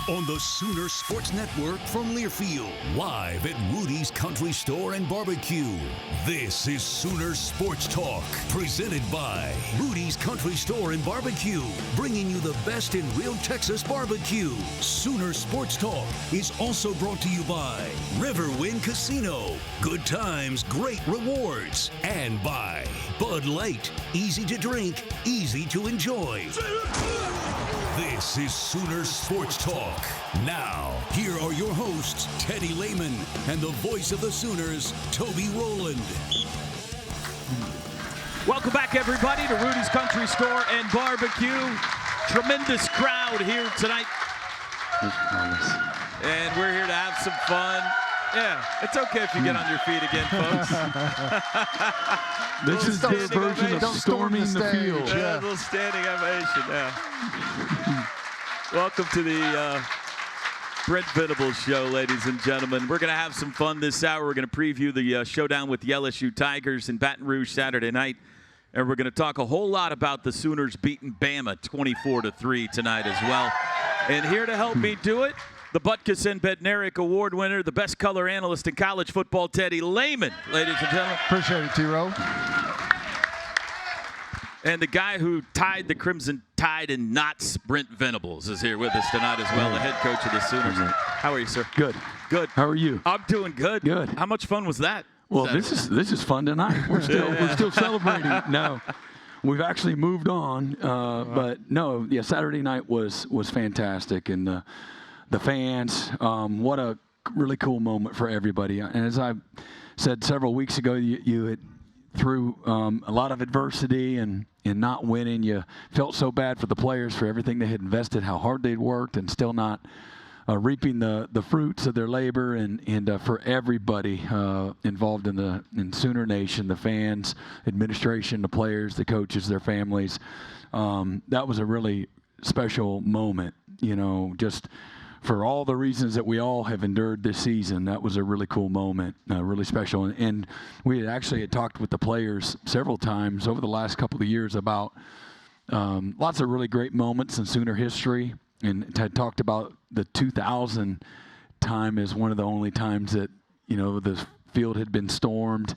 on the Sooner Sports Network from Learfield, live at Rudy's Country Store and Barbecue. This is Sooner Sports Talk, presented by Rudy's Country Store and Barbecue, bringing you the best in real Texas barbecue. Sooner Sports Talk is also brought to you by Riverwind Casino, good times, great rewards, and by Bud Light, easy to drink, easy to enjoy. This is Sooner Sports Talk. Now, here are your hosts, Teddy Lehman, and the voice of the Sooners, Toby Rowland. Welcome back, everybody, to Rudy's Country Store and Barbecue. Tremendous crowd here tonight. And we're here to have some fun. Yeah, it's okay if you get on your feet again, folks. This is their version of storming the field. Yeah, a little standing ovation, yeah. Welcome to the Brent Venables Show, ladies and gentlemen. We're going to have some fun this hour. We're going to preview the showdown with the LSU Tigers in Baton Rouge Saturday night. And we're going to talk a whole lot about the Sooners beating Bama 24-3 tonight as well. And here to help me do it, the Butkus and Bednarik Award winner, the best color analyst in college football, Teddy Lehman, ladies and gentlemen. Appreciate it, T-Row. And the guy who tied the Crimson Tide in knots, Brent Venables, is here with us tonight as well, the head coach of the Sooners. How are you, sir? Good. Good. How are you? I'm doing good. Good. How much fun was that? Well, this is fun tonight. We're still celebrating. No, we've actually moved on, but no, yeah, Saturday night was fantastic, and the fans, what a really cool moment for everybody. And as I said several weeks ago, you had through a lot of adversity and not winning, you felt so bad for the players for everything they had invested, how hard they'd worked, and still not reaping the fruits of their labor, and for everybody involved in Sooner Nation, the fans, administration, the players, the coaches, their families. That was a really special moment, just for all the reasons that we all have endured this season. That was a really cool moment, really special. And we had talked with the players several times over the last couple of years about lots of really great moments in Sooner history, and had talked about the 2000 time as one of the only times that, the field had been stormed,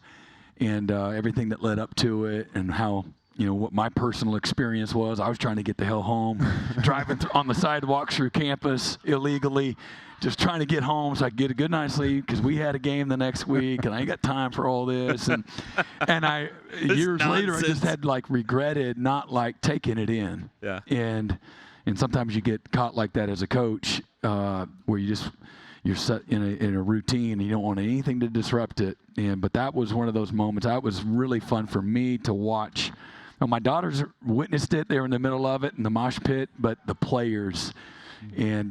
and everything that led up to it, and how, what my personal experience was. I was trying to get the hell home, driving on the sidewalks through campus illegally, just trying to get home so I could get a good night's sleep, because we had a game the next week, and I ain't got time for all this. And I years later, I just had regretted not taking it in. Yeah. And sometimes you get caught like that as a coach, where you're set in a routine and you don't want anything to disrupt it. But that was one of those moments. That was really fun for me to watch. My daughters witnessed it. They were in the middle of it in the mosh pit, but the players, and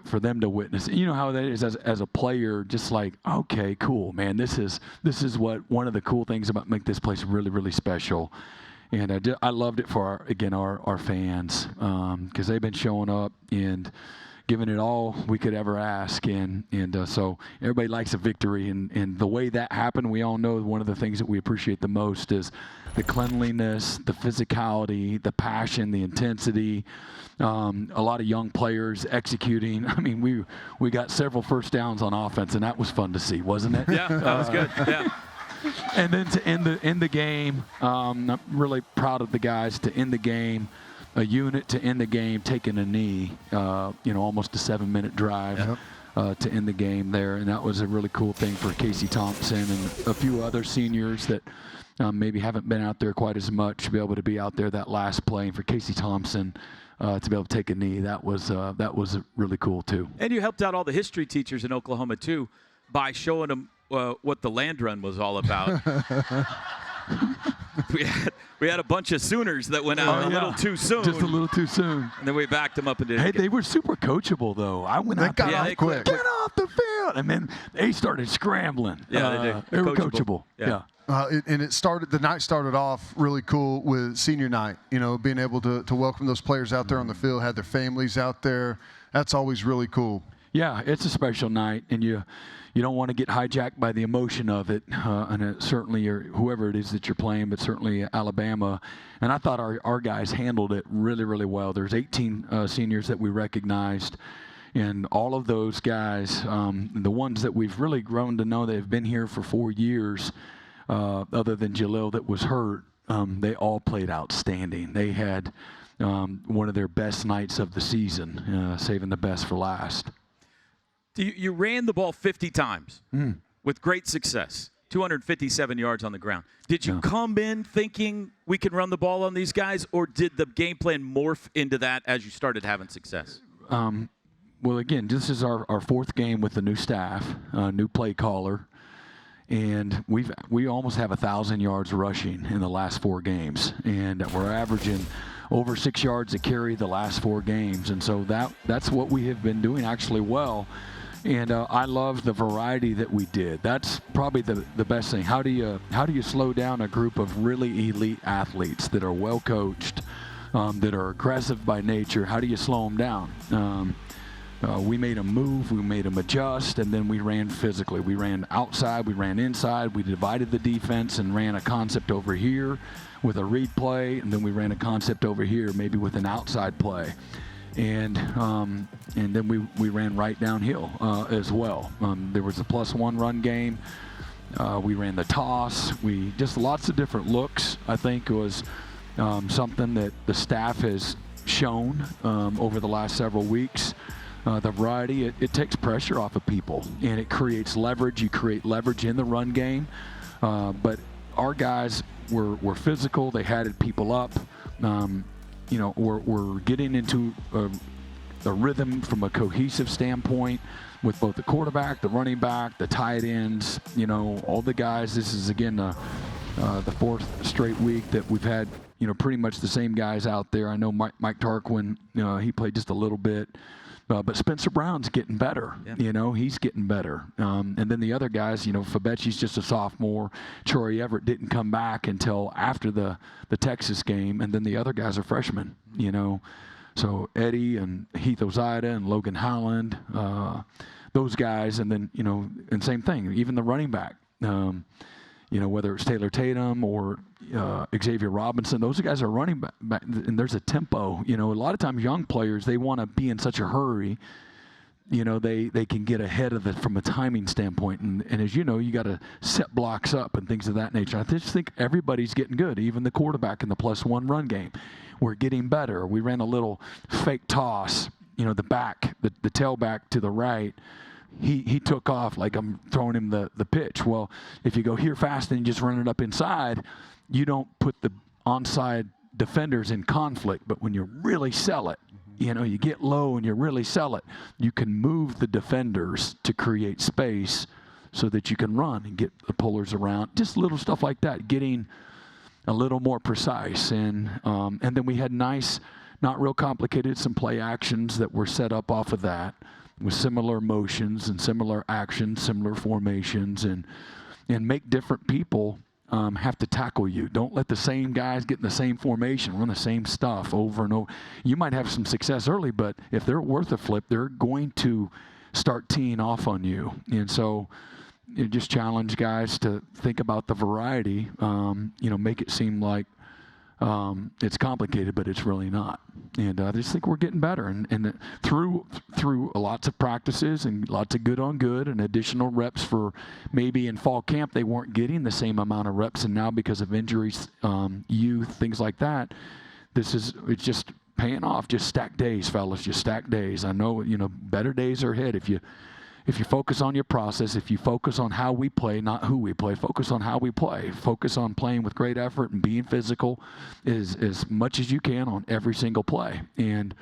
for them to witness it. You know how that is as a player, just okay, cool, man. This is what one of the cool things about make this place really, really special. And I loved it for our fans, because they've been showing up and giving it all we could ever ask, and so everybody likes a victory, and the way that happened, we all know one of the things that we appreciate the most is the cleanliness, the physicality, the passion, the intensity. A lot of young players executing. I mean, we got several first downs on offense, and that was fun to see, wasn't it? Yeah, that was good. Yeah. And then to end the game, I'm really proud of the guys to end the game. A unit to end the game, taking a knee, almost a 7-minute drive to end the game there. And that was a really cool thing for Casey Thompson and a few other seniors that maybe haven't been out there quite as much, to be able to be out there that last play. And for Casey Thompson to be able to take a knee, that was really cool too. And you helped out all the history teachers in Oklahoma too by showing them what the land run was all about. We had a bunch of Sooners that went out a little too soon. Just a little too soon. And then we backed them up and did it. Hey, again. they were super coachable, though. I went out there. Got off quick. Get off the field. And then they started scrambling. Yeah, they were coachable. Yeah. The night started off really cool with senior night, being able to welcome those players out there on the field, had their families out there. That's always really cool. Yeah, it's a special night, and you don't want to get hijacked by the emotion of it, and certainly whoever it is that you're playing, but certainly Alabama. And I thought our guys handled it really, really well. There's 18 seniors that we recognized, And all of those guys, the ones that we've really grown to know, they've been here for 4 years, other than Jalil that was hurt, they all played outstanding. They had one of their best nights of the season, saving the best for last. You ran the ball 50 times with great success, 257 yards on the ground. Did you come in thinking we can run the ball on these guys, or did the game plan morph into that as you started having success? Well, again, this is our fourth game with the new staff, new play caller, and we almost have 1,000 yards rushing in the last 4 games, and we're averaging over 6 yards a carry the last 4 games, and so that's what we have been doing actually well. And I love the variety that we did. That's probably the best thing. How do you slow down a group of really elite athletes that are well coached, that are aggressive by nature? How do you slow them down? We made them move, we made them adjust, and then we ran physically. We ran outside, we ran inside, we divided the defense and ran a concept over here with a read play, and then we ran a concept over here, maybe with an outside play. And then we ran right downhill as well. There was a +1 run game. We ran the toss. We just lots of different looks. I think was something that the staff has shown over the last several weeks. The variety, it takes pressure off of people, and it creates leverage. You create leverage in the run game. But our guys were physical. They had people up. We're getting into a rhythm from a cohesive standpoint with both the quarterback, the running back, the tight ends, all the guys. This is, again, the 4th straight week that we've had, pretty much the same guys out there. I know Mike Tarquin, he played just a little bit. But Spencer Brown's getting better. Yeah. He's getting better. And then the other guys, Fabecchi's just a sophomore. Troy Everett didn't come back until after the Texas game. And then the other guys are freshmen, So Eddie and Heath Ozida and Logan Howland, those guys. And then, and same thing, even the running back. Whether it's Taylor Tatum or Xavier Robinson, those guys are running back, and there's a tempo. A lot of times young players, they want to be in such a hurry, they can get ahead of it from a timing standpoint. And as you know, you got to set blocks up and things of that nature. I just think everybody's getting good, even the quarterback in the +1 run game. We're getting better. We ran a little fake toss, the tailback to the right. He took off like I'm throwing him the pitch. Well, if you go here fast and you just run it up inside, you don't put the onside defenders in conflict. But when you really sell it, you get low and you really sell it, you can move the defenders to create space so that you can run and get the pullers around. Just little stuff like that, getting a little more precise. And then we had nice, not real complicated, some play actions that were set up off of that, with similar motions and similar actions, similar formations, and make different people have to tackle you. Don't let the same guys get in the same formation, run the same stuff over and over. You might have some success early, but if they're worth a flip, they're going to start teeing off on you. And so you just challenge guys to think about the variety, make it seem like it's complicated, but it's really not. And I just think we're getting better. And through lots of practices and lots of good on good and additional reps for maybe in fall camp, they weren't getting the same amount of reps. And now because of injuries, youth, things like that, it's just paying off. Just stack days, fellas, just stack days. I know, better days are ahead if you focus on your process, if you focus on how we play, not who we play, focus on how we play. Focus on playing with great effort and being physical as much as you can on every single play. And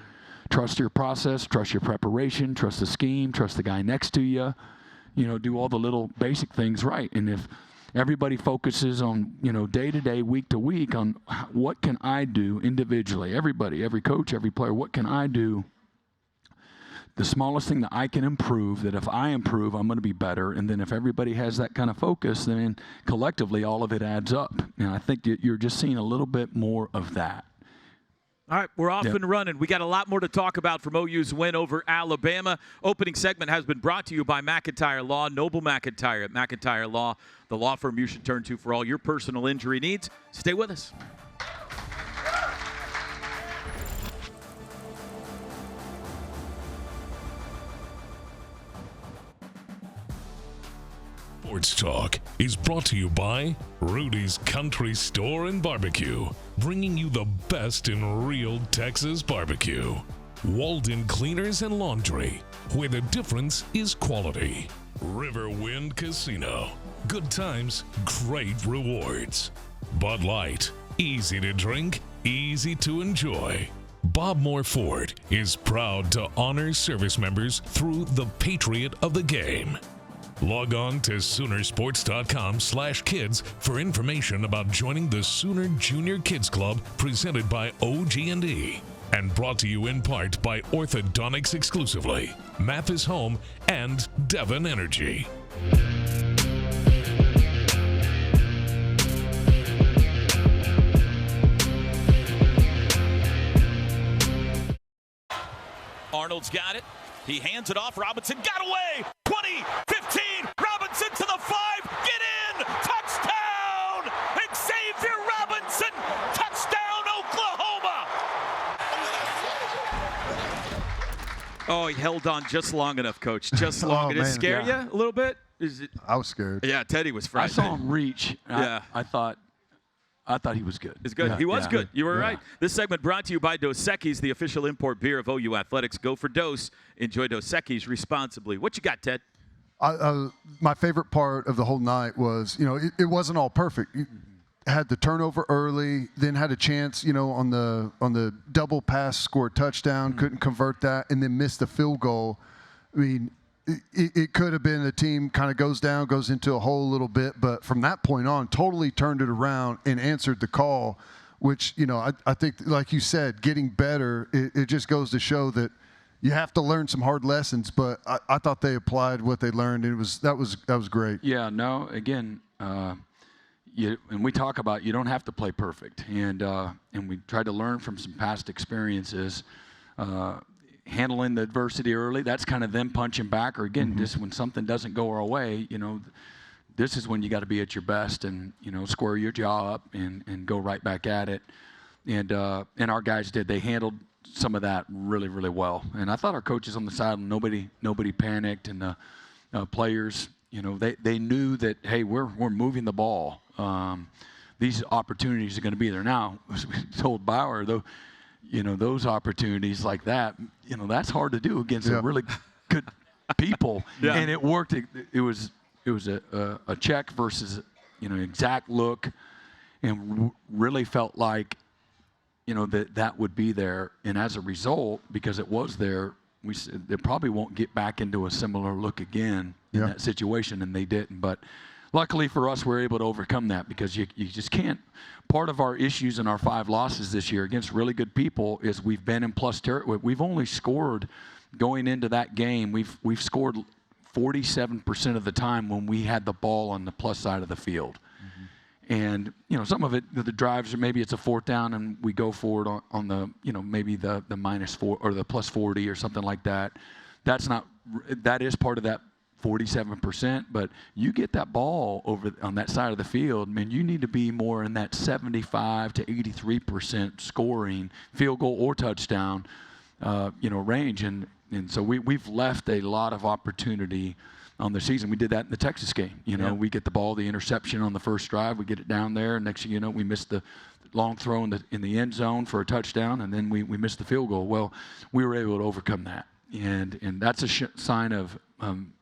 trust your process, trust your preparation, trust the scheme, trust the guy next to you. Do all the little basic things right. And if everybody focuses on, day to day, week to week on what can I do individually, everybody, every coach, every player, what can I do? The smallest thing that I can improve, that if I improve, I'm going to be better. And then if everybody has that kind of focus, then collectively all of it adds up. And I think you're just seeing a little bit more of that. All right, we're off and running. We got a lot more to talk about from OU's win over Alabama. Opening segment has been brought to you by McIntyre Law, Noble McIntyre at McIntyre Law, the law firm you should turn to for all your personal injury needs. Stay with us. Sports Talk is brought to you by Rudy's Country Store and Barbecue, bringing you the best in real Texas barbecue. Walden Cleaners and Laundry, where the difference is quality. Riverwind Casino, good times, great rewards. Bud Light, easy to drink, easy to enjoy. Bob Moore Ford is proud to honor service members through the Patriot of the Game. Log on to Soonersports.com/kids for information about joining the Sooner Junior Kids Club presented by OG&E and brought to you in part by Orthodontics exclusively, Mathis Home, and Devon Energy. Arnold's got it. He hands it off. Robinson got away. 20, 15. Robinson to the 5. Get in. Touchdown. Xavier Robinson. Touchdown, Oklahoma. Oh, he held on just long enough, Coach. Just long. Did it scare you a little bit? I was scared. Yeah, Teddy was frightened. I saw him reach. Yeah. I thought he was good. It's good. Yeah, He was good. You were right. Yeah. This segment brought to you by Dos Equis, the official import beer of OU Athletics. Go for Dos. Enjoy Dos Equis responsibly. What you got, Ted? My favorite part of the whole night was, it wasn't all perfect. You had the turnover early, then had a chance, on the double pass, score a touchdown, couldn't convert that, and then missed the field goal. I mean, it could have been the team kind of goes down, goes into a hole a little bit, but from that point on, totally turned it around and answered the call, which, I think, like you said, getting better, it just goes to show that you have to learn some hard lessons, but I thought they applied what they learned. That was great. Yeah, no, again, and we talk about you don't have to play perfect, and we tried to learn from some past experiences. Handling the adversity early, that's kind of them punching back, or again, just when something doesn't go our way, this is when you got to be at your best and, square your jaw up and go right back at it. And our guys did. They handled some of that really, really well. And I thought our coaches on the side, nobody panicked, and the players, they knew that, hey, we're moving the ball. These opportunities are going to be there. Now, as we told Bauer, though, those opportunities like that, that's hard to do against a really good people. Yeah. And it worked. It was a check versus, exact look, and really felt like, that would be there. And as a result, because it was there, we said they probably won't get back into a similar look again in that situation, and they didn't. But luckily for us, we're able to overcome that, because you just can't. Part of our issues in our 5 losses this year against really good people is we've been in plus territory. We've only scored, going into that game, we've scored 47% of the time when we had the ball on the plus side of the field. And, some of it, the drives, or maybe it's a 4th down and we go forward on the, maybe the -4 or the plus 40 or something like that. That is part of that 47%, but you get that ball over on that side of the field, man, you need to be more in that 75 to 83% scoring, field goal or touchdown, range. And so we've left a lot of opportunity on the season. We did that in the Texas game. We get the ball, the interception on the first drive, we get it down there, and next thing you know, we missed the long throw in the end zone for a touchdown, and then we missed the field goal. Well, we were able to overcome that. And that's a sign of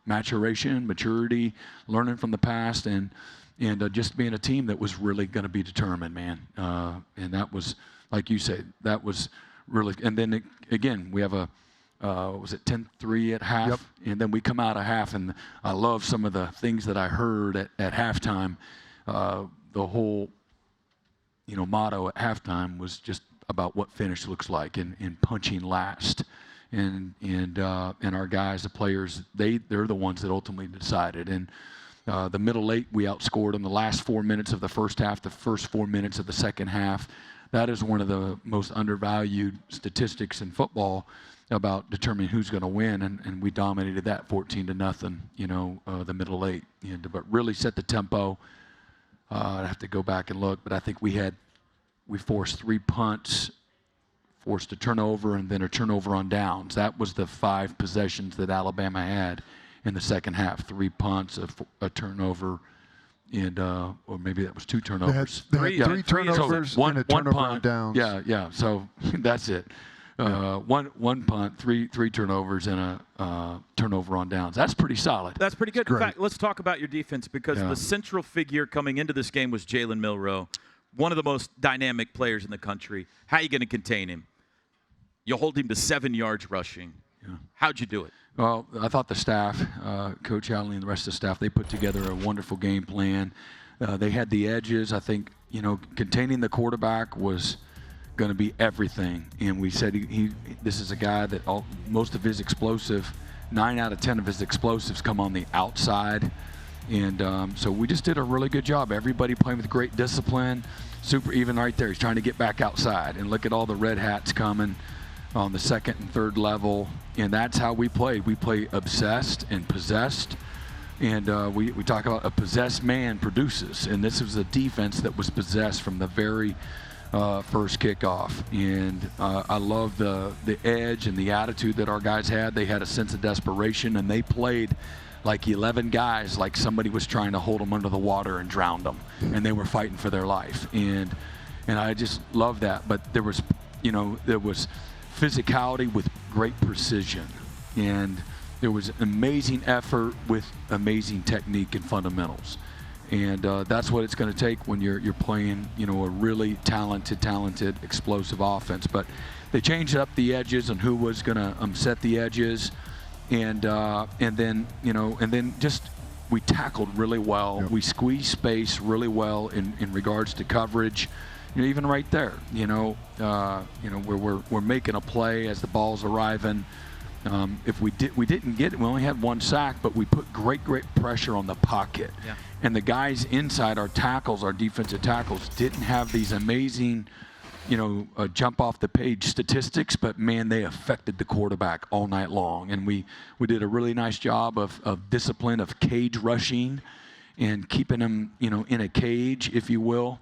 maturation, maturity, learning from the past, and just being a team that was really going to be determined, man. And that was, like you said, that was really. And then again, we have a was it 10-3 at half, and then we come out of half, and I love some of the things that I heard at halftime. The whole motto at halftime was just about what finish looks like and punching last. And our guys, the players, they're the ones that ultimately decided. And the middle 8, we outscored in the last 4 minutes of the first half, the first 4 minutes of the second half. That is one of the most undervalued statistics in football about determining who's going to win, and we dominated that 14-0. The middle 8, but really set the tempo. I have to go back and look, but I think we forced 3 punts, forced a turnover, and then a turnover on downs. That was the 5 possessions that Alabama had, in the second half. 3 punts, a turnover, and or maybe that was 2 turnovers. They had three turnovers and a turnover on downs. Yeah. So that's it. One punt, three turnovers, and a turnover on downs. That's pretty solid. That's pretty good. In Great. fact, let's talk about your defense because the central figure coming into this game was Jalen Milroe, one of the most dynamic players in the country. How are you going to contain him? You hold him to 7 yards rushing. Yeah. How'd you do it? Well, I thought the staff, Coach Howley and the rest of the staff, they put together a wonderful game plan. They had the edges. I think, containing the quarterback was going to be everything. And we said this is a guy that most of his 9 out of 10 of his explosives come on the outside. And so we just did a really good job. Everybody playing with great discipline. Super even right there. He's trying to get back outside. And look at all the red hats coming on the second and third level. And that's how we played. We play obsessed and possessed. And we talk about a possessed man produces. And this was a defense that was possessed from the very first kickoff. And I love the edge and the attitude that our guys had. They had a sense of desperation, and they played like 11 guys, like somebody was trying to hold them under the water and drown them, and they were fighting for their life. And I just love that. But there was physicality with great precision, and there was amazing effort with amazing technique and fundamentals. And that's what it's going to take when you're playing, a really talented, explosive offense. But they changed up the edges and who was going to set the edges, and then just we tackled really well. Yep. We squeezed space really well in regards to coverage. Even right there, where we're making a play as the ball's arriving. If we didn't get it, we only had 1 sack, but we put great pressure on the pocket. Yeah. And the guys inside our tackles, our defensive tackles, didn't have these amazing, jump off the page statistics, but man, they affected the quarterback all night long. And we did a really nice job of discipline, of cage rushing, and keeping them, in a cage, if you will,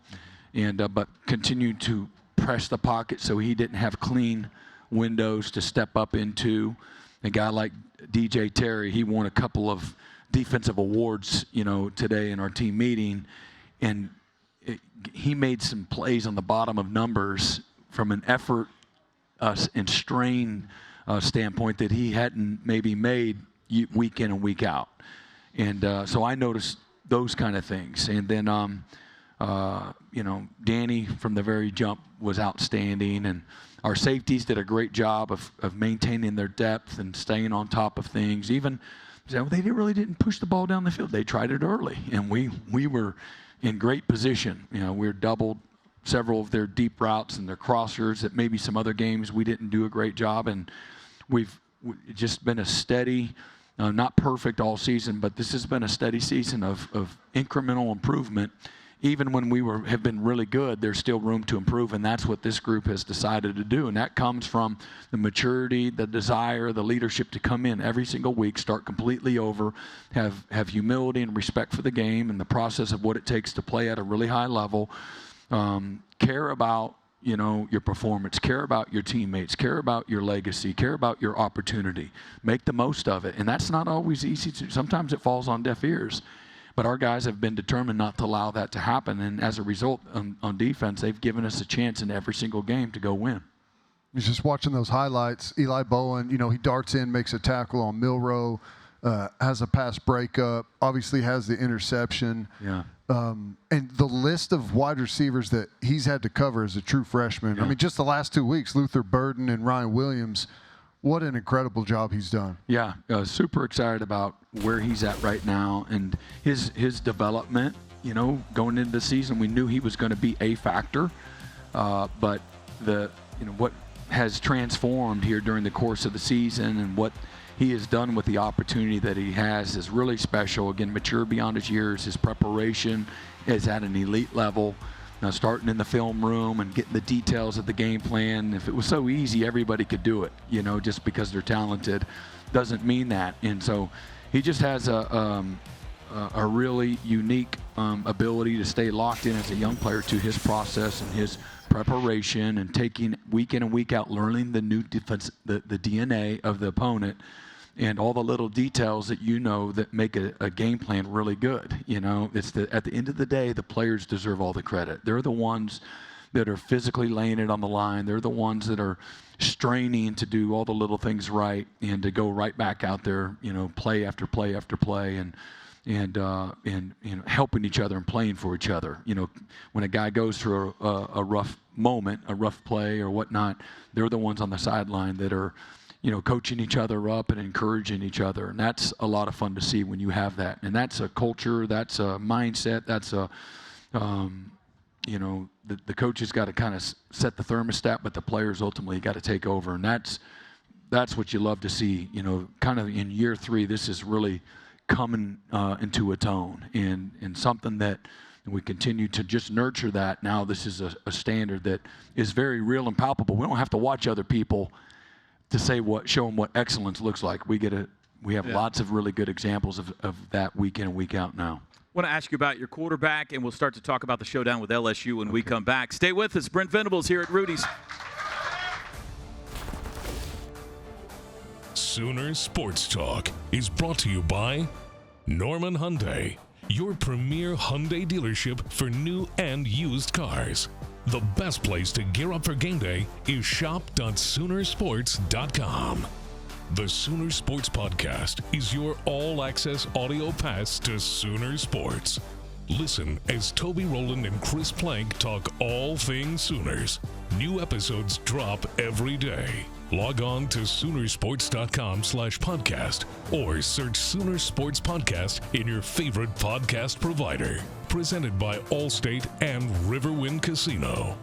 and but continued to press the pocket so he didn't have clean windows to step up into. A guy like DJ Terry, he won a couple of defensive awards, today in our team meeting, and he made some plays on the bottom of numbers from an effort and strain standpoint that he hadn't maybe made week in and week out. And so I noticed those kind of things. And then, Danny from the very jump was outstanding, and our safeties did a great job of maintaining their depth and staying on top of things. Even they really didn't push the ball down the field. They tried it early, and we were in great position. We were doubled several of their deep routes and their crossers that maybe some other games we didn't do a great job. And we've just been a steady, not perfect all season, but this has been a steady season of incremental improvement. Even when we have been really good, there's still room to improve, and that's what this group has decided to do. And that comes from the maturity, the desire, the leadership to come in every single week, start completely over, have humility and respect for the game and the process of what it takes to play at a really high level, care about your performance, care about your teammates, care about your legacy, care about your opportunity, make the most of it. And that's not always easy to. Sometimes it falls on deaf ears. But our guys have been determined not to allow that to happen. And as a result, on defense, they've given us a chance in every single game to go win. He's just watching those highlights. Eli Bowen, he darts in, makes a tackle on Milroe, has a pass breakup, obviously has the interception. Yeah. And the list of wide receivers that he's had to cover as a true freshman. Yeah. I mean, just the last 2 weeks, Luther Burden and Ryan Williams, what an incredible job he's done. Yeah, super excited about where he's at right now and his development. Going into the season, we knew he was going to be a factor, but what has transformed here during the course of the season and what he has done with the opportunity that he has is really special. Again, mature beyond his years. His preparation is at an elite level. Now, starting in the film room and getting the details of the game plan. If it was so easy, everybody could do it, just because they're talented doesn't mean that. And so he just has a really unique ability to stay locked in as a young player to his process and his preparation and taking week in and week out, learning the new defense, the DNA of the opponent, and all the little details that that make a game plan really good. It's at the end of the day, the players deserve all the credit. They're the ones that are physically laying it on the line. They're the ones that are straining to do all the little things right and to go right back out there, play after play after play, and helping each other and playing for each other. When a guy goes through a rough moment, a rough play or whatnot, they're the ones on the sideline that are coaching each other up and encouraging each other. And that's a lot of fun to see when you have that. And that's a culture, that's a mindset, that's the coaches got to kind of set the thermostat, but the players ultimately got to take over. And that's what you love to see. Kind of in year 3, this is really coming into a tone and something that we continue to just nurture that. Now this is a standard that is very real and palpable. We don't have to watch other people to show them what excellence looks like. We have lots of really good examples of that week in and week out now. I want to ask you about your quarterback, and we'll start to talk about the showdown with LSU when we come back. Stay with us. Brent Venables here at Rudy's. Sooner Sports Talk is brought to you by Norman Hyundai, your premier Hyundai dealership for new and used cars. The best place to gear up for game day is shop.soonersports.com. The Sooner Sports Podcast is your all-access audio pass to Sooner Sports. Listen as Toby Rowland and Chris Plank talk all things Sooners. New episodes drop every day. Log on to Soonersports.com/podcast or search Sooner Sports Podcast in your favorite podcast provider. Presented by Allstate and Riverwind Casino.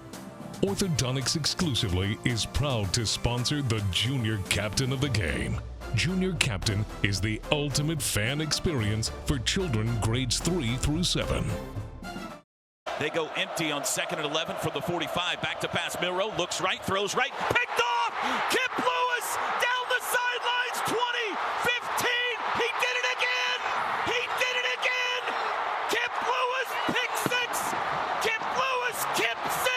Orthodontics Exclusively is proud to sponsor the Junior Captain of the game. Junior Captain is the ultimate fan experience for children grades 3 through 7. They go empty on 2nd and 11 from the 45. Back to pass. Milroe looks right, throws right, picked off! Kip Lewis down the sidelines, 20, 15. He did it again! He did it again! Kip Lewis, pick 6! Kip Lewis, Kip 6!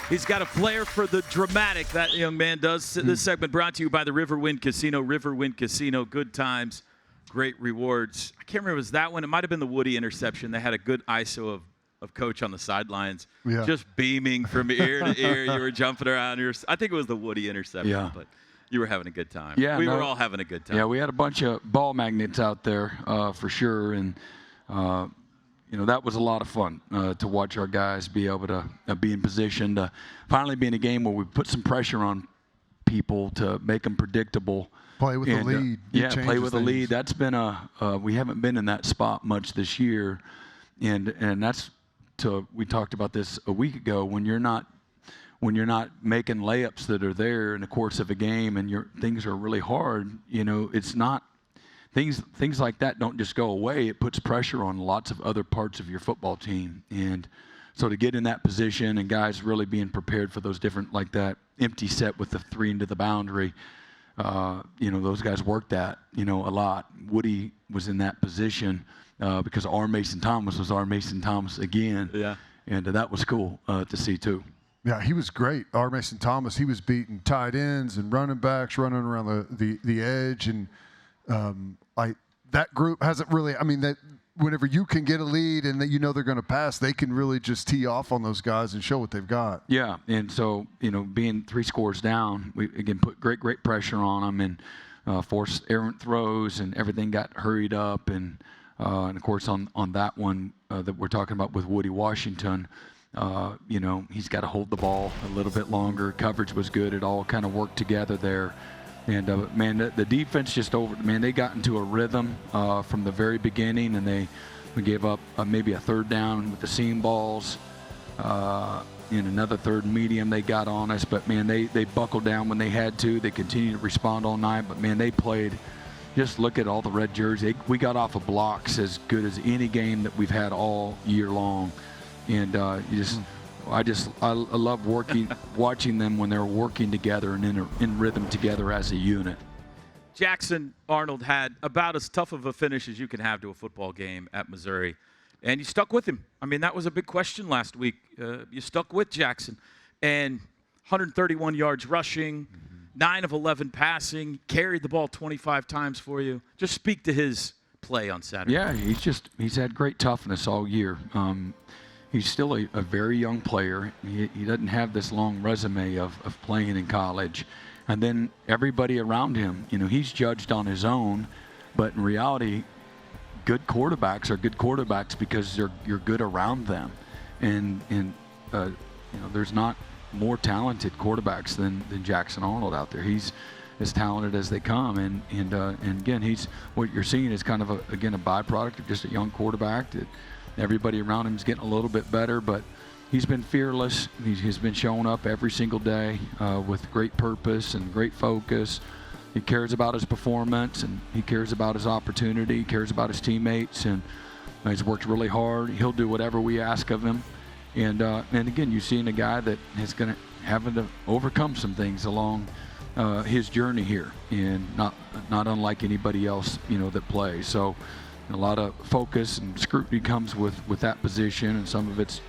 He's got a flair for the dramatic, that young man does. This segment brought to you by the Riverwind Casino. Riverwind Casino, good times, great rewards. I can't remember, was that one? It might have been the Woody interception. They had a good ISO of Coach on the sidelines, just beaming from ear to ear. You were jumping around. I think it was the Woody interception, but you were having a good time. Yeah, we were all having a good time. Yeah, we had a bunch of ball magnets out there for sure, and that was a lot of fun to watch our guys be able to be in position to finally be in a game where we put some pressure on people to make them predictable. Play with the lead. Play with the lead. That's been we haven't been in that spot much this year, and that's we talked about this a week ago. When you're not making layups that are there in the course of a game, and things are really hard, it's not. Things like that don't just go away. It puts pressure on lots of other parts of your football team. And so to get in that position and guys really being prepared for those different, like that empty set with the 3 into the boundary, those guys worked that, a lot. Woody was in that position because R. Mason Thomas was R. Mason Thomas again. Yeah. And that was cool to see too. Yeah, he was great. R. Mason Thomas, he was beating tight ends and running backs, running around the edge, and that group hasn't really. That whenever you can get a lead and that they're going to pass, they can really just tee off on those guys and show what they've got. Yeah, and so being 3 scores down, we again put great pressure on them and forced errant throws, and everything got hurried up, and of course on that one that we're talking about with Woody Washington. He's got to hold the ball a little bit longer. Coverage was good. It all kind of worked together there. And, the defense they got into a rhythm from the very beginning, and we gave up maybe a 3rd down with the seam balls. In another 3rd and medium, they got on us. But, they buckled down when they had to. They continued to respond all night. But, they played. Just look at all the red jerseys. We got off of blocks as good as any game that we've had all year long. And I love watching them when they're working together and in rhythm together as a unit. Jackson Arnold had about as tough of a finish as you can have to a football game at Missouri, and you stuck with him. That was a big question last week. You stuck with Jackson. and 131 yards rushing, 9 of 11 passing, carried the ball 25 times for you. Just speak to his play on Saturday. Yeah, he's had great toughness all year. He's still a very young player. He doesn't have this long resume of playing in college. And then everybody around him, he's judged on his own, but in reality, good quarterbacks are good quarterbacks because you're good around them. And there's not more talented quarterbacks than Jackson Arnold out there. He's as talented as they come, and again, what you're seeing is kind of a byproduct of just a young quarterback that everybody around him is getting a little bit better, but he's been fearless. He's been showing up every single day with great purpose and great focus. He cares about his performance, and he cares about his opportunity. He cares about his teammates, and he's worked really hard. He'll do whatever we ask of him. And again, you've seen a guy that is going to having to overcome some things along his journey here, and not unlike anybody else that plays. So a lot of focus and scrutiny comes with that position, and some of it's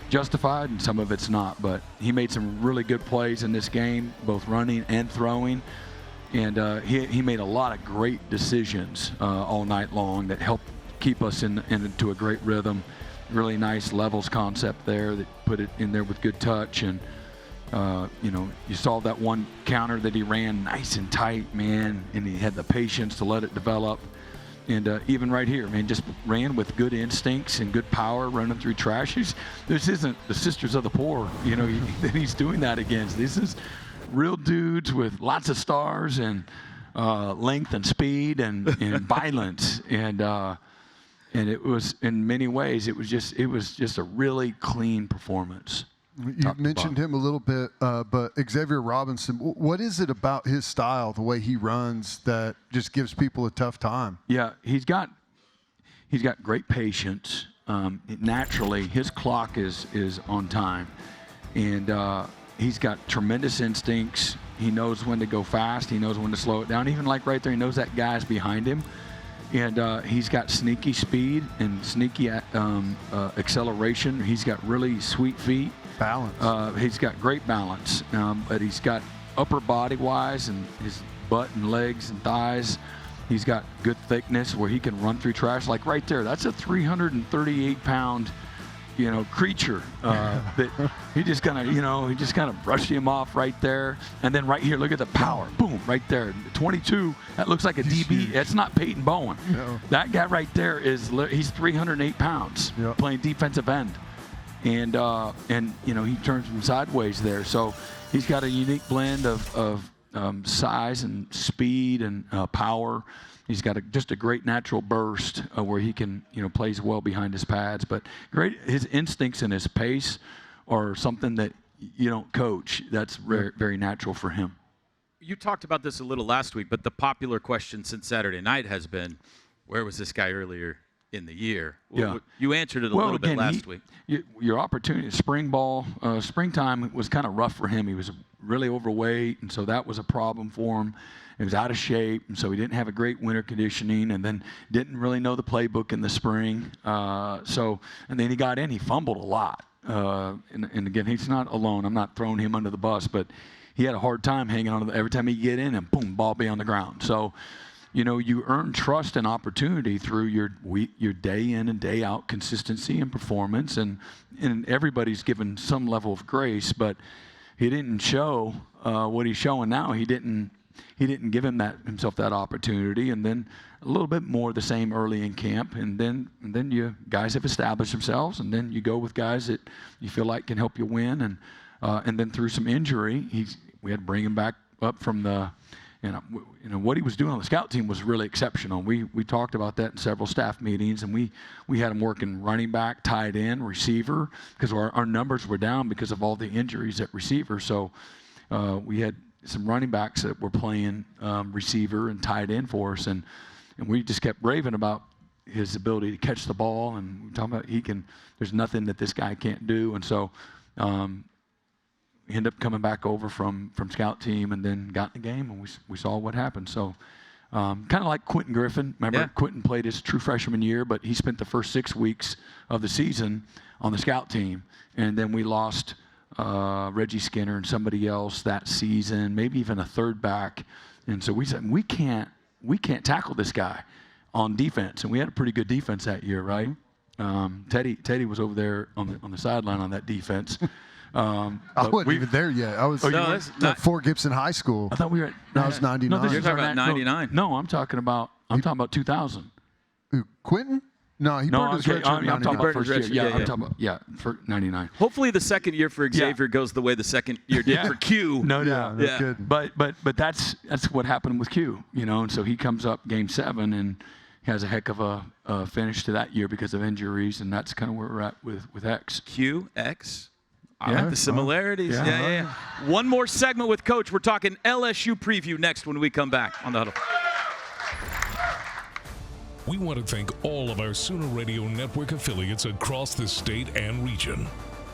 justified and some of it's not. But he made some really good plays in this game, both running and throwing, and he made a lot of great decisions all night long that helped keep us into a great rhythm. Really nice levels concept there that put it in there with good touch, and you saw that one counter that he ran nice and tight, man, and he had the patience to let it develop. And even right here, man, just ran with good instincts and good power running through trash. This isn't the Sisters of the Poor, that he's doing that against. This is real dudes with lots of stars and length and speed and violence. And it was, in many ways, it was just a really clean performance. You mentioned him a little bit, but Xavier Robinson, what is it about his style, the way he runs, that just gives people a tough time? Yeah, he's got great patience. Naturally, his clock is on time, and he's got tremendous instincts. He knows when to go fast. He knows when to slow it down. Even like right there, he knows that guy's behind him. And he's got sneaky speed and sneaky acceleration. He's got really sweet feet. Balance. He's got great balance, but he's got upper body-wise and his butt and legs and thighs. He's got good thickness where he can run through trash. Like right there, that's a 338-pound, creature that he just kind of brushed him off right there. And then right here, look at the power. Boom, right there. 22, that looks like a DB. That's not Peyton Bowen. No. That guy right there he's 308 pounds playing defensive end. And he turns him sideways there. So he's got a unique blend of size and speed and power. He's got just a great natural burst where he can, plays well behind his pads. But his instincts and his pace are something that you don't coach. That's very, very natural for him. You talked about this a little last week, but the popular question since Saturday night has been, where was this guy earlier in the year? Yeah. You answered it a little bit last week. Your opportunity, springtime was kind of rough for him. He was really overweight, and so that was a problem for him. He was out of shape, and so he didn't have a great winter conditioning, and then didn't really know the playbook in the spring. And then he got in, he fumbled a lot. And again, he's not alone. I'm not throwing him under the bus, but he had a hard time hanging on to every time he'd get in, and boom, ball be on the ground. So, you earn trust and opportunity through your day in and day out consistency and performance, and everybody's given some level of grace, but he didn't show what he's showing now. He didn't give himself that opportunity, and then a little bit more the same early in camp, and then you guys have established themselves, and then you go with guys that you feel like can help you win, and then through some injury, we had to bring him back up from the. What he was doing on the scout team was really exceptional. We talked about that in several staff meetings, and we had him working running back, tight end, receiver, because our numbers were down because of all the injuries at receiver. So we had some running backs that were playing receiver and tight end for us, and we just kept raving about his ability to catch the ball, and we're talking about there's nothing that this guy can't do, and so. He ended up coming back over from scout team and then got in the game, and we saw what happened. So kind of like Quentin Griffin. Remember, Quentin played his true freshman year, but he spent the first 6 weeks of the season on the scout team. And then we lost Reggie Skinner and somebody else that season, maybe even a third back. And so we said, we can't tackle this guy on defense. And we had a pretty good defense that year, right? Teddy was over there on the sideline on that defense. I wasn't even there yet. I was at Fort Gibson High School. I thought we were at. No, I was 99. You're talking about 99. No, I'm talking about 2000. Who, Quentin? No, he burned his red shirt in I'm talking 99. about first year. I'm talking about for 99. Hopefully the second year for Xavier goes the way the second year did for Q. No Yeah, doubt. that's good. But that's what happened with Q, and so he comes up game 7 and has a heck of a finish to that year because of injuries, and that's kind of where we're at with X. Q, X. I Yeah. like the similarities. Yeah. Yeah. One more segment with Coach. We're talking LSU preview next when we come back on the Huddle. We want to thank all of our Sooner Radio Network affiliates across the state and region.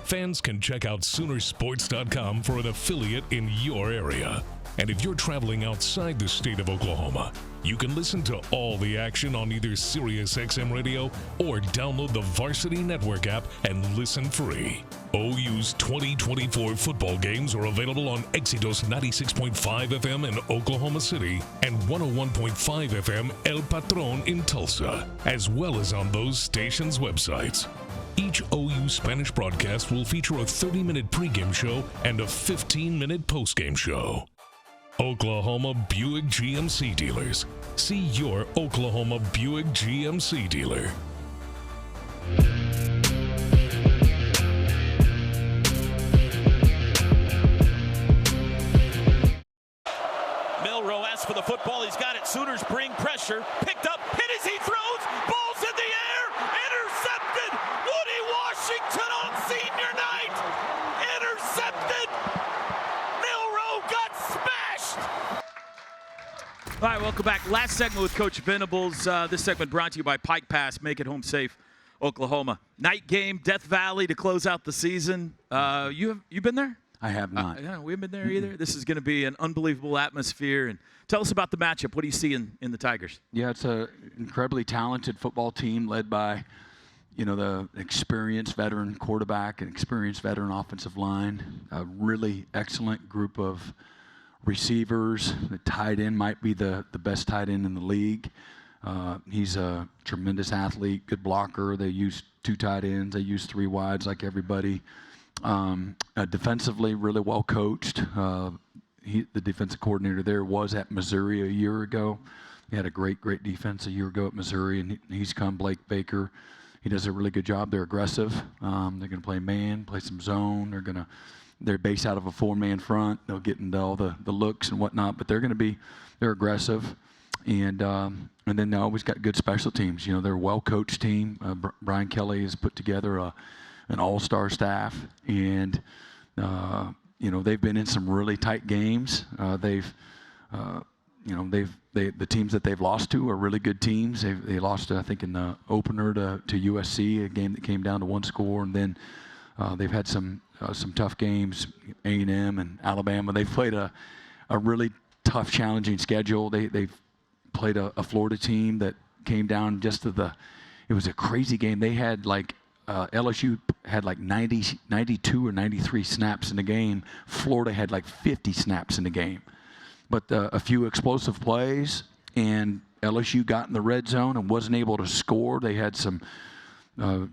Fans can check out Soonersports.com for an affiliate in your area. And if you're traveling outside the state of Oklahoma, you can listen to all the action on either SiriusXM Radio or download the Varsity Network app and listen free. OU's 2024 football games are available on Exodus 96.5 FM in Oklahoma City and 101.5 FM El Patron in Tulsa, as well as on those stations' websites. Each OU Spanish broadcast will feature a 30-minute pregame show and a 15-minute postgame show. Oklahoma Buick GMC dealers. See your Oklahoma Buick GMC dealer. Milroe asks for the football. He's got it. Sooners bring pressure. Picked up. Hit as he throws. Ball's in the air. Intercepted. Woody Washington on senior night. Intercepted. Milroe got smashed. All right, welcome back. Last segment with Coach Venables. This segment brought to you by Pike Pass. Make it home safe, Oklahoma. Night game, Death Valley to close out the season. You been there? I have not. Yeah, we haven't been there either. This is going to be an unbelievable atmosphere. And tell us about the matchup. What do you see in the Tigers? Yeah, it's an incredibly talented football team led by, the experienced veteran quarterback and experienced veteran offensive line. A really excellent group of receivers. The tight end might be the best tight end in the league. He's a tremendous athlete, good blocker. They use 2 tight ends. They use 3 wides like everybody. Defensively, really well coached. The defensive coordinator there was at Missouri a year ago. He had a great defense a year ago at Missouri, and he's come. Blake Baker. He does a really good job. They're aggressive. They're going to play man, play some zone. They're based out of a 4-man front. They'll get into all the looks and whatnot, but they're aggressive. And then they always got good special teams. They're a well-coached team. Brian Kelly has put together an all-star staff, and they've been in some really tight games. The teams that they've lost to are really good teams. They lost, I think, in the opener to USC, a game that came down to 1 score, and then they've had some tough games, A&M and Alabama. They've played a really tough, challenging schedule. They've played a Florida team that came down just to it was a crazy game. They had LSU had 92 or 93 snaps in the game. Florida had 50 snaps in the game. But a few explosive plays, and LSU got in the red zone and wasn't able to score. They had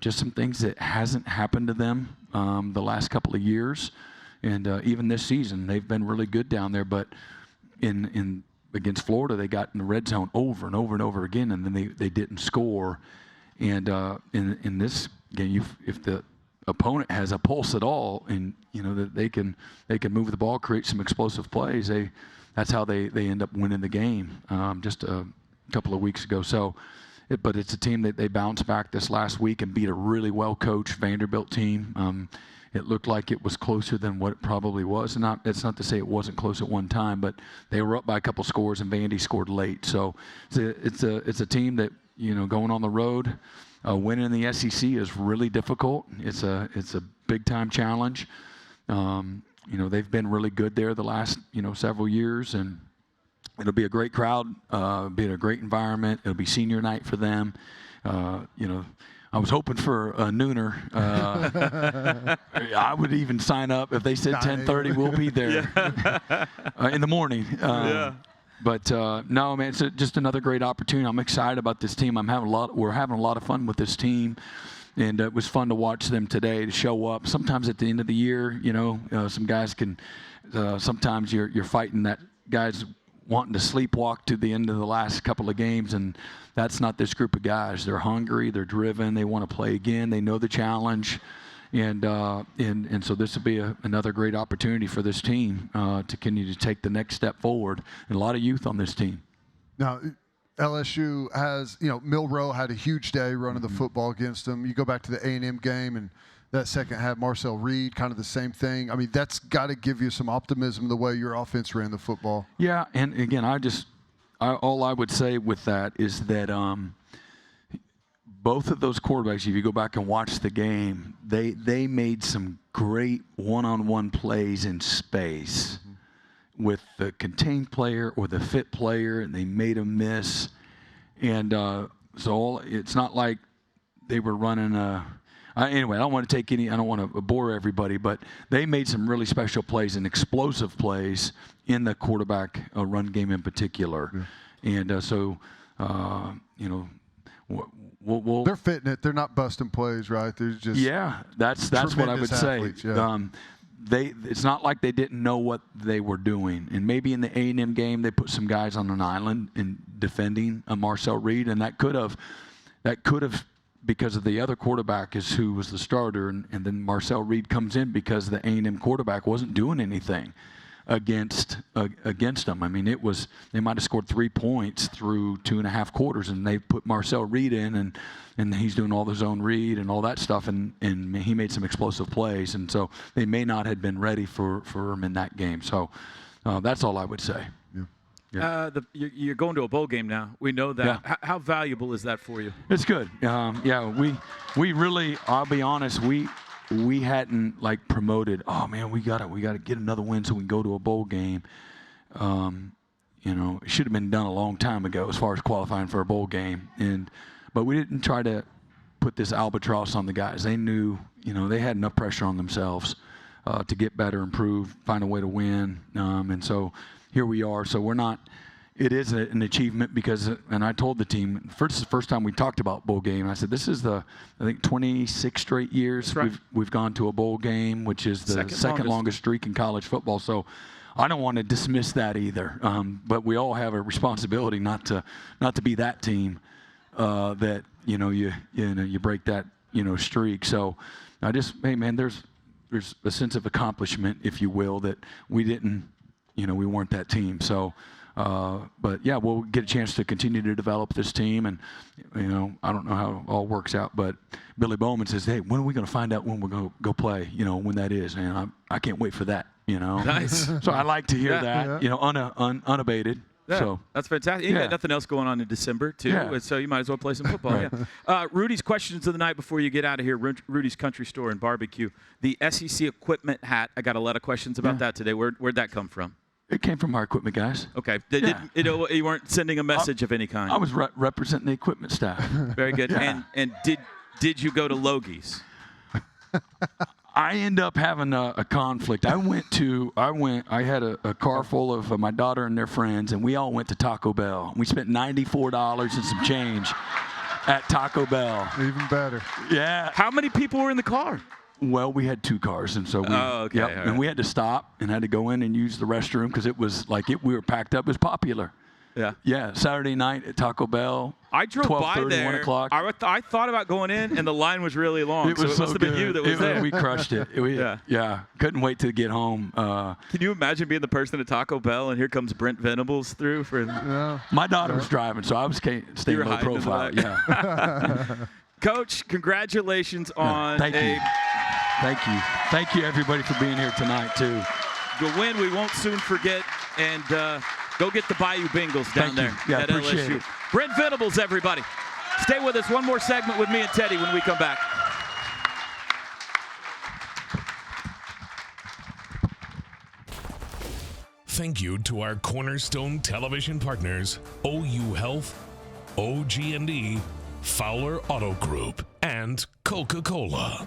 just some things that hasn't happened to them the last couple of years. And even this season, they've been really good down there. But against Florida, they got in the red zone over and over and over again, and then they didn't score. And in this game, if the opponent has a pulse at all, and that they can move the ball, create some explosive plays, that's how they end up winning the game. Just a couple of weeks ago. So, but it's a team that they bounced back this last week and beat a really well-coached Vanderbilt team. It looked like it was closer than what it probably was. And it's not to say it wasn't close at one time, but they were up by a couple scores and Vandy scored late. So it's a team that going on the road, winning in the SEC is really difficult. It's a big time challenge. They've been really good there the last several years, and it'll be a great crowd. It'll be a great environment. It'll be senior night for them. I was hoping for a nooner. I would even sign up if they said 10:30. We'll be there in the morning. But no, man, it's just another great opportunity. I'm excited about this team. We're having a lot of fun with this team, and it was fun to watch them today to show up. Sometimes at the end of the year, some guys can. Sometimes you're fighting that guys wanting to sleepwalk to the end of the last couple of games, and that's not this group of guys. They're hungry, they're driven, they want to play again, they know the challenge, and so this will be another great opportunity for this team to continue to take the next step forward. And a lot of youth on this team. Now, LSU has, Milroe had a huge day running the football against them. You go back to the A&M game, and that second half, Marcel Reed, kind of the same thing. I mean, that's got to give you some optimism the way your offense ran the football. Yeah, and again, all I would say with that is that both of those quarterbacks, if you go back and watch the game, they made some great one-on-one plays in space with the contained player or the fit player, and they made them miss. And so it's not like they were running anyway, I don't want to bore everybody, but they made some really special plays and explosive plays in the quarterback run game in particular. Yeah. And so, they're fitting it. They're not busting plays, right? They're just that's what I would athletes, say. Yeah. It's not like they didn't know what they were doing. And maybe in the A&M game, they put some guys on an island in defending Marcel Reed, and that could have. Because of the other quarterback who was the starter, and then Marcel Reed comes in because the A&M quarterback wasn't doing anything against them. I mean, they might have scored 3 points through 2.5 quarters, and they put Marcel Reed in, and he's doing all the zone read and all that stuff, and he made some explosive plays, and so they may not have been ready for him in that game. So that's all I would say. Yeah. You're going to a bowl game now. We know that. Yeah. How valuable is that for you? It's good. We really, I'll be honest, we hadn't promoted. Oh man, we gotta get another win so we can go to a bowl game. It should have been done a long time ago as far as qualifying for a bowl game. But we didn't try to put this albatross on the guys. They knew, they had enough pressure on themselves to get better, improve, find a way to win, and so. Here we are. So it is an achievement because, and I told the team, this is the first time we talked about bowl game. I said, this is I think 26 straight years we've gone to a bowl game, which is the second longest streak in college football. So I don't want to dismiss that either. But we all have a responsibility not to be that team that, you break that, streak. So hey man, there's a sense of accomplishment, if you will, that we didn't, we weren't that team. So, but yeah, we'll get a chance to continue to develop this team. And, I don't know how it all works out, but Billy Bowman says, hey, when are we going to find out when we're going to go play, when that is? And I can't wait for that, Nice. So I like to hear that, unabated. Yeah, so that's fantastic. You got nothing else going on in December, too, so you might as well play some football. Right. Yeah. Rudy's questions of the night before you get out of here. Rudy's Country Store and Barbecue. The SEC equipment hat, I got a lot of questions about that today. Where'd that come from? It came from our equipment guys. Okay. You weren't sending a message of any kind? I was representing the equipment staff. Very good. Yeah. And did you go to Logie's? I end up having a conflict. I had a car full of my daughter and their friends, and we all went to Taco Bell. We spent $94 and some change at Taco Bell. Even better. Yeah. How many people were in the car? Well, we had 2 cars, and so and we had to stop and had to go in and use the restroom because it was we were packed up. It was popular. Yeah. Yeah. Saturday night at Taco Bell. I drove by there. 1 o'clock. I thought about going in, and the line was really long. It must have been you that was there. We crushed it. Couldn't wait to get home. Can you imagine being the person at Taco Bell, and here comes Brent Venables through for? My daughter was driving, so I was staying low profile. Yeah. Coach, congratulations on Thank you. Thank you, everybody, for being here tonight, too. The win we won't soon forget, and go get the Bayou Bengals down there at LSU. It. Brent Venables, everybody. Stay with us. One more segment with me and Teddy when we come back. Thank you to our Cornerstone television partners, OU Health, OG&E, Fowler Auto Group, and and Coca-Cola.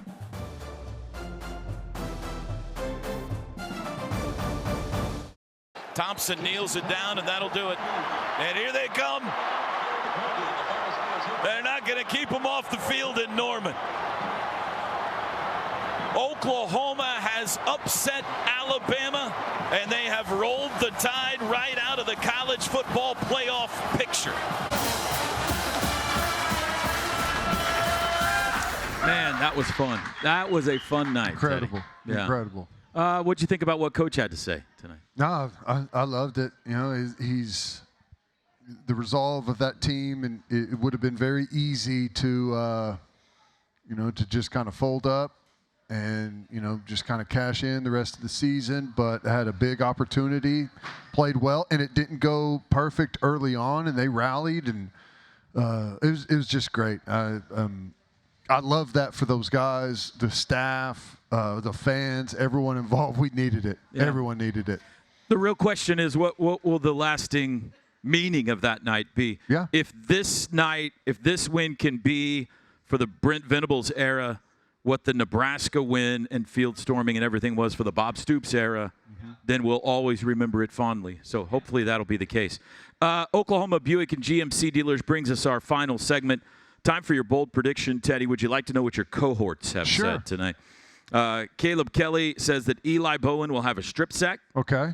Thompson kneels it down, and that'll do it. And here they come. They're not going to keep them off the field in Norman. Oklahoma has upset Alabama, and they have rolled the Tide right out of the college football playoff picture. Man, that was fun. That was a fun night. Incredible. Teddy. Yeah. Incredible. What'd you think about what Coach had to say tonight? No, I loved it. You know, he's the resolve of that team, and it would have been very easy to, to just kind of fold up and, just kind of cash in the rest of the season, but had a big opportunity, played well, and it didn't go perfect early on, and they rallied, and it was just great. I love that for those guys, the staff, the fans, everyone involved. We needed it. Yeah. Everyone needed it. The real question is, what will the lasting meaning of that night be? Yeah. If this win can be for the Brent Venables era what the Nebraska win and field storming and everything was for the Bob Stoops era, then we'll always remember it fondly. So hopefully that'll be the case. Oklahoma Buick and GMC dealers brings us our final segment. Time for your bold prediction, Teddy. Would you like to know what your cohorts have said tonight? Caleb Kelly says that Eli Bowen will have a strip sack. Okay.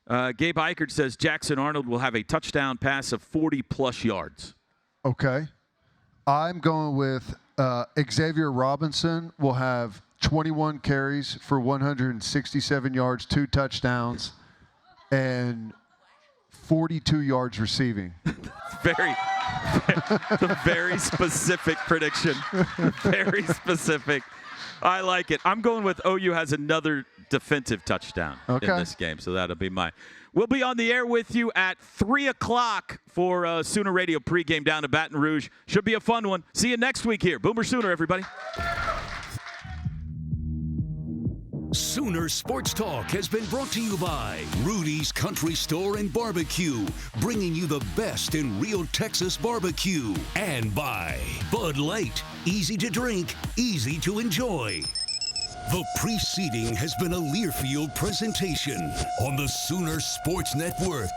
Gabe Eichert says Jackson Arnold will have a touchdown pass of 40-plus yards. Okay. I'm going with Xavier Robinson will have 21 carries for 167 yards, 2 touchdowns, and 42 yards receiving. It's a very specific prediction. Very specific. I like it. I'm going with OU has another defensive touchdown in this game, so that'll be mine. We'll be on the air with you at 3 o'clock for Sooner Radio pregame down to Baton Rouge. Should be a fun one. See you next week here. Boomer Sooner, everybody. Sooner Sports Talk has been brought to you by Rudy's Country Store and Barbecue, bringing you the best in real Texas barbecue. And by Bud Light, easy to drink, easy to enjoy. The preceding has been a Learfield presentation on the Sooner Sports Network.